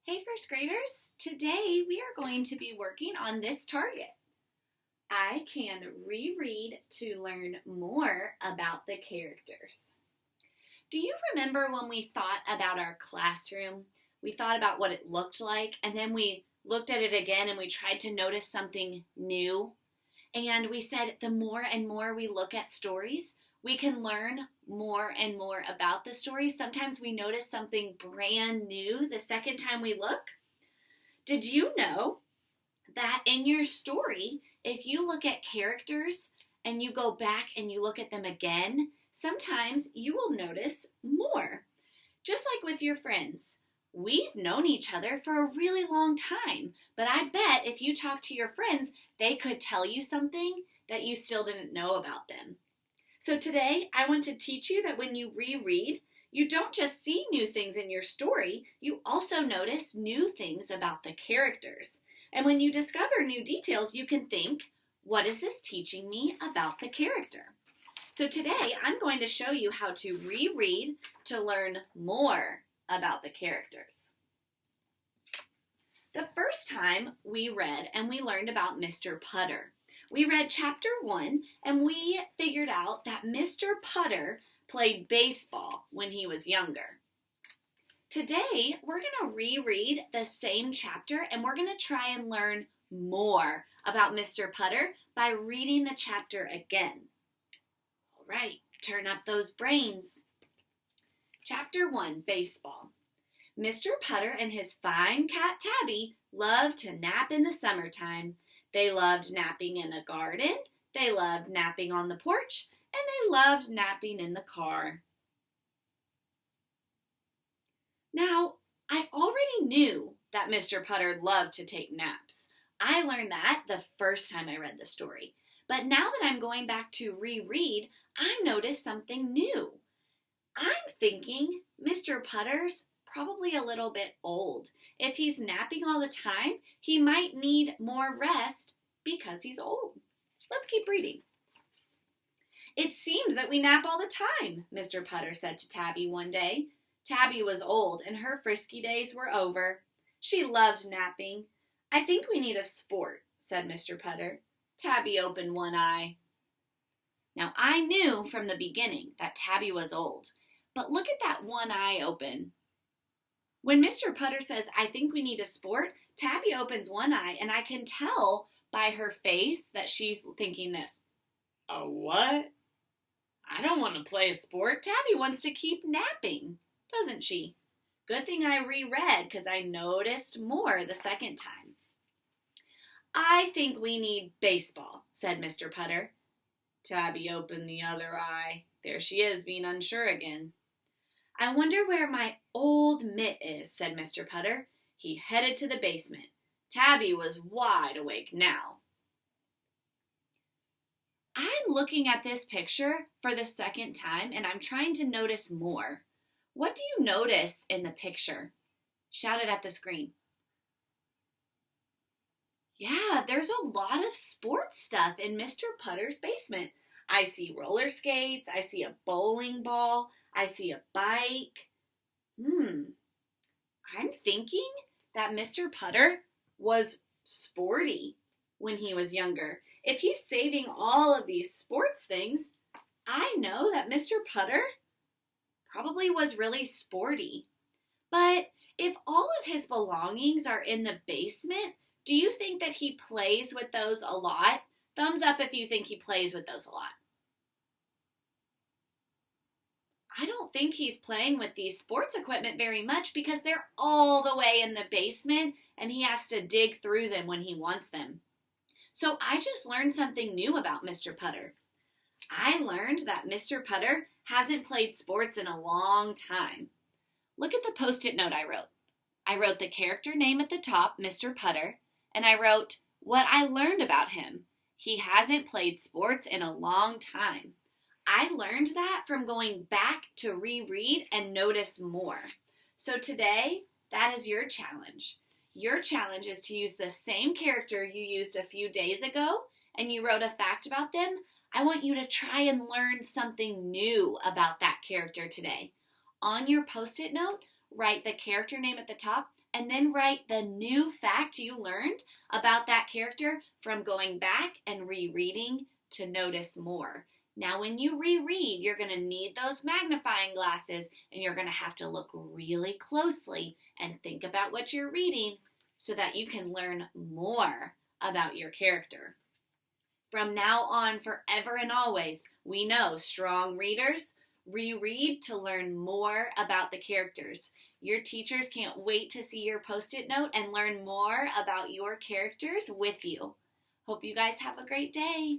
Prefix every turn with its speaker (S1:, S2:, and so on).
S1: Hey first graders, today we are going to be working on this target. I can reread to learn more about the characters. Do you remember when we thought about our classroom? We thought about what it looked like and then we looked at it again and we tried to notice something new. And we said the more and more we look at stories, we can learn more and more about the story. Sometimes we notice something brand new the second time we look. Did you know that in your story, if you look at characters and you go back and you look at them again, sometimes you will notice more? Just like with your friends. We've known each other for a really long time, but I bet if you talk to your friends, they could tell you something that you still didn't know about them. So today, I want to teach you that when you reread, you don't just see new things in your story, you also notice new things about the characters. And when you discover new details, you can think, what is this teaching me about the character? So today, I'm going to show you how to reread to learn more about the characters. The first time we read and we learned about Mr. Putter. We read chapter 1 and we figured out that Mr. Putter played baseball when he was younger. Today, we're going to reread the same chapter and we're going to try and learn more about Mr. Putter by reading the chapter again. All right, turn up those brains. Chapter 1, Baseball. Mr. Putter and his fine cat Tabby loved to nap in the summertime. They loved napping in a garden, they loved napping on the porch, and they loved napping in the car. Now, I already knew that Mr. Putter loved to take naps. I learned that the first time I read the story. But now that I'm going back to reread, I noticed something new. I'm thinking Mr. Putter's probably a little bit old. If he's napping all the time, he might need more rest because he's old. Let's keep reading. It seems that we nap all the time, Mr. Putter said to Tabby one day. Tabby was old and her frisky days were over. She loved napping. I think we need a sport, said Mr. Putter. Tabby opened one eye. Now I knew from the beginning that Tabby was old, but look at that one eye open. When Mr. Putter says, I think we need a sport, Tabby opens one eye, and I can tell by her face that she's thinking this. A what? I don't want to play a sport. Tabby wants to keep napping, doesn't she? Good thing I reread because I noticed more the second time. I think we need baseball, said Mr. Putter. Tabby opened the other eye. There she is, being unsure again. I wonder where my old mitt is, said Mr. Putter. He headed to the basement. Tabby was wide awake now. I'm looking at this picture for the second time and I'm trying to notice more. What do you notice in the picture? Shout it at the screen. Yeah, there's a lot of sports stuff in Mr. Putter's basement. I see roller skates, I see a bowling ball, I see a bike. I'm thinking that Mr. Putter was sporty when he was younger. If he's saving all of these sports things, I know that Mr. Putter probably was really sporty. But if all of his belongings are in the basement, do you think that he plays with those a lot? Thumbs up if you think he plays with those a lot. I don't think he's playing with these sports equipment very much because they're all the way in the basement and he has to dig through them when he wants them. So I just learned something new about Mr. Putter. I learned that Mr. Putter hasn't played sports in a long time. Look at the post-it note I wrote. I wrote the character name at the top, Mr. Putter, and I wrote what I learned about him. He hasn't played sports in a long time. I learned that from going back to reread and notice more. So today, that is your challenge. Your challenge is to use the same character you used a few days ago and you wrote a fact about them. I want you to try and learn something new about that character today. On your post-it note, write the character name at the top and then write the new fact you learned about that character from going back and rereading to notice more. Now, when you reread, you're going to need those magnifying glasses and you're going to have to look really closely and think about what you're reading so that you can learn more about your character. From now on, forever and always, we know strong readers reread to learn more about the characters. Your teachers can't wait to see your Post-it note and learn more about your characters with you. Hope you guys have a great day.